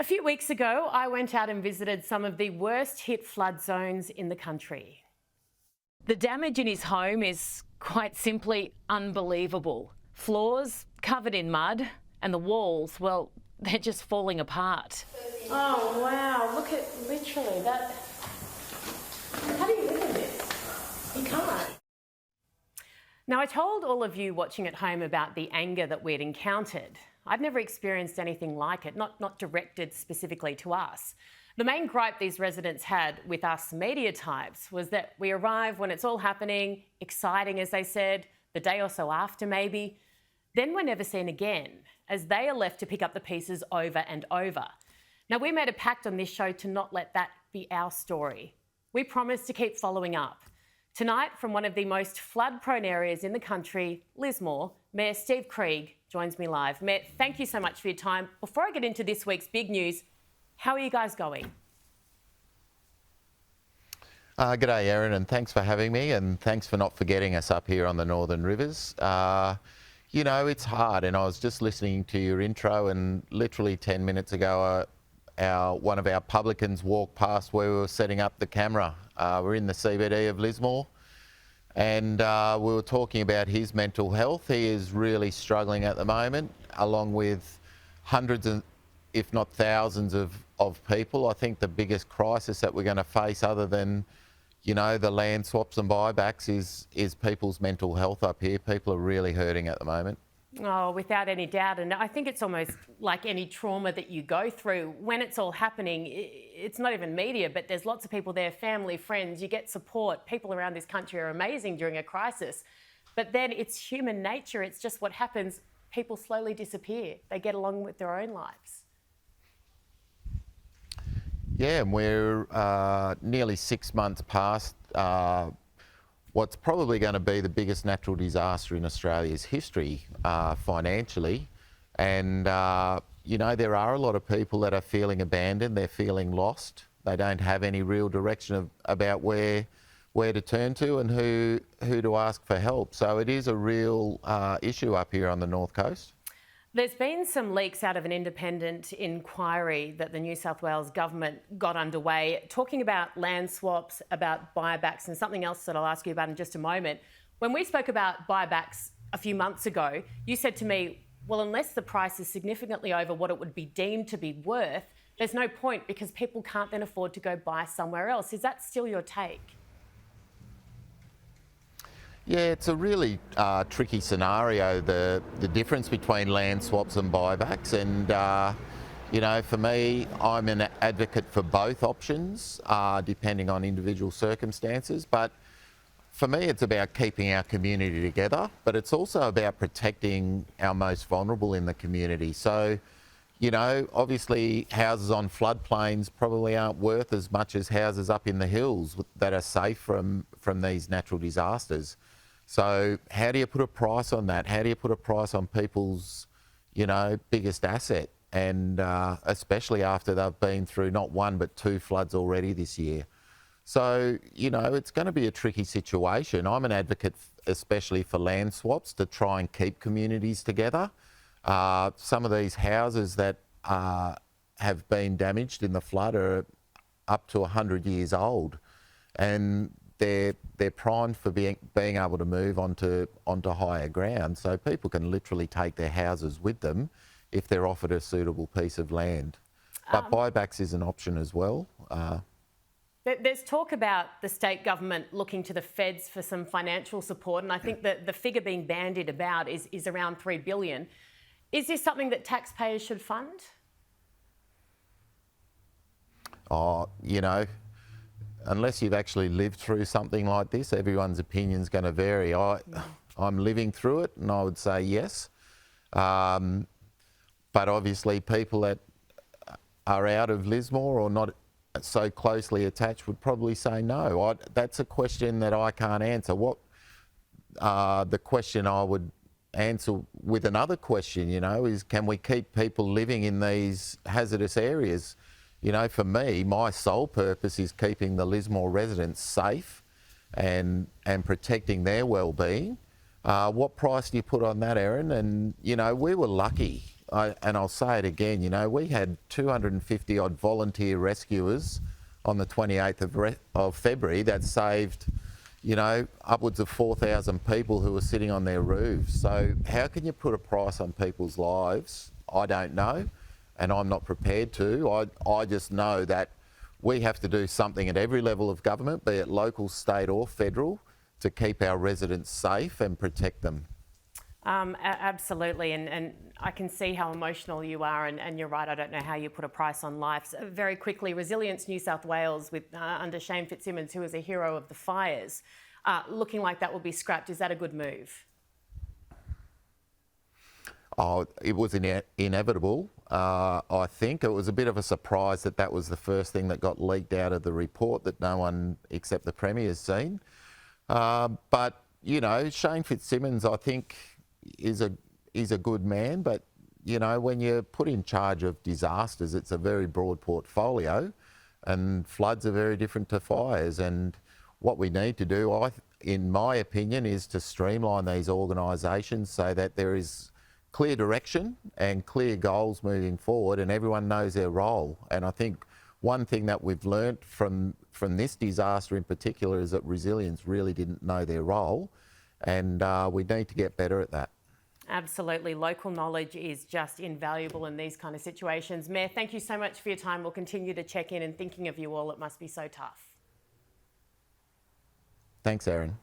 A few weeks ago, I went out and visited some of the worst hit flood zones in the country. The damage in his home is quite simply unbelievable. Floors covered in mud and the walls, well, they're just falling apart. Oh, wow, look at literally that. How do you live in this? You can't. Now, I told all of you watching at home about the anger that we'd encountered. I'd never experienced anything like it, not directed specifically to us. The main gripe these residents had with us media types was that we arrive when it's all happening, exciting as they said, the day or so after maybe. Then we're never seen again, as they are left to pick up the pieces over and over. Now, we made a pact on this show to not let that be our story. We promised to keep following up. Tonight, from one of the most flood-prone areas in the country, Lismore, Mayor Steve Krieg joins me live. Mayor, thank you so much for your time. Before I get into this week's big news, how are you guys going? G'day, Erin, and thanks for having me, and thanks for not forgetting us up here on the Northern Rivers. You know, it's hard, and I was just listening to your intro, and literally 10 minutes ago, one of our publicans walked past where we were setting up the camera. We're in the CBD of Lismore, and we were talking about his mental health. He is really struggling at the moment, along with hundreds and, if not thousands of people. I think the biggest crisis that we're going to face, other than, you know, the land swaps and buybacks, is people's mental health up here. People are really hurting at the moment. Oh, without any doubt. And I think it's almost like any trauma that you go through. When it's all happening, it's not even media, but there's lots of people there, family, friends, you get support. People around this country are amazing during a crisis. But then it's human nature. It's just what happens. People slowly disappear. They get along with their own lives. Yeah, and we're nearly 6 months past what's probably going to be the biggest natural disaster in Australia's history financially. And, you know, there are a lot of people that are feeling abandoned, they're feeling lost. They don't have any real direction about where to turn to and who to ask for help. So it is a real issue up here on the North Coast. There's been some leaks out of an independent inquiry that the New South Wales government got underway, talking about land swaps, about buybacks, and something else that I'll ask you about in just a moment. When we spoke about buybacks a few months ago, you said to me, well, unless the price is significantly over what it would be deemed to be worth, there's no point because people can't then afford to go buy somewhere else. Is that still your take? Yeah, it's a really tricky scenario, the difference between land swaps and buybacks. And, you know, for me, I'm an advocate for both options, depending on individual circumstances. But for me, it's about keeping our community together, but it's also about protecting our most vulnerable in the community. So, you know, obviously houses on floodplains probably aren't worth as much as houses up in the hills that are safe from these natural disasters. So how do you put a price on that? How do you put a price on people's, you know, biggest asset? And especially after they've been through not one but two floods already this year. So, you know, it's going to be a tricky situation. I'm an advocate especially for land swaps to try and keep communities together. Some of these houses that have been damaged in the flood are up to 100 years old, and they're primed for being able to move onto higher ground. So people can literally take their houses with them if they're offered a suitable piece of land. But buybacks is an option as well. There's talk about the state government looking to the feds for some financial support, and I think that the figure being bandied about is around $3 billion. Is this something that taxpayers should fund? Oh, you know, unless you've actually lived through something like this, everyone's opinion's going to vary. I'm living through it, and I would say yes. But obviously people that are out of Lismore or not so closely attached would probably say no. That's a question that I can't answer. The question I would answer with another question, you know, is can we keep people living in these hazardous areas? You know, for me, my sole purpose is keeping the Lismore residents safe and protecting their well-being. What price do you put on that, Erin? And, you know, we were lucky. and I'll say it again, you know, we had 250 odd volunteer rescuers on the 28th of February that saved, you know, upwards of 4,000 people who were sitting on their roofs. So how can you put a price on people's lives? I don't know, and I'm not prepared to. I just know that we have to do something at every level of government, be it local, state or federal, to keep our residents safe and protect them. Absolutely, and I can see how emotional you are, and you're right, I don't know how you put a price on life. So very quickly, Resilience New South Wales, with under Shane Fitzsimmons, who was a hero of the fires, looking like that will be scrapped. Is that a good move? Oh, it was inevitable. I think it was a bit of a surprise that that was the first thing that got leaked out of the report that no one except the Premier's seen. But, you know, Shane Fitzsimmons, I think, is a good man, but, you know, when you're put in charge of disasters, it's a very broad portfolio, and floods are very different to fires. And what we need to do, in my opinion, is to streamline these organisations so that there is clear direction and clear goals moving forward, and everyone knows their role. And I think one thing that we've learnt from this disaster in particular is that Resilience really didn't know their role, and we need to get better at that. Absolutely. Local knowledge is just invaluable in these kind of situations. Mayor, thank you so much for your time. We'll continue to check in, and thinking of you all, it must be so tough. Thanks, Erin.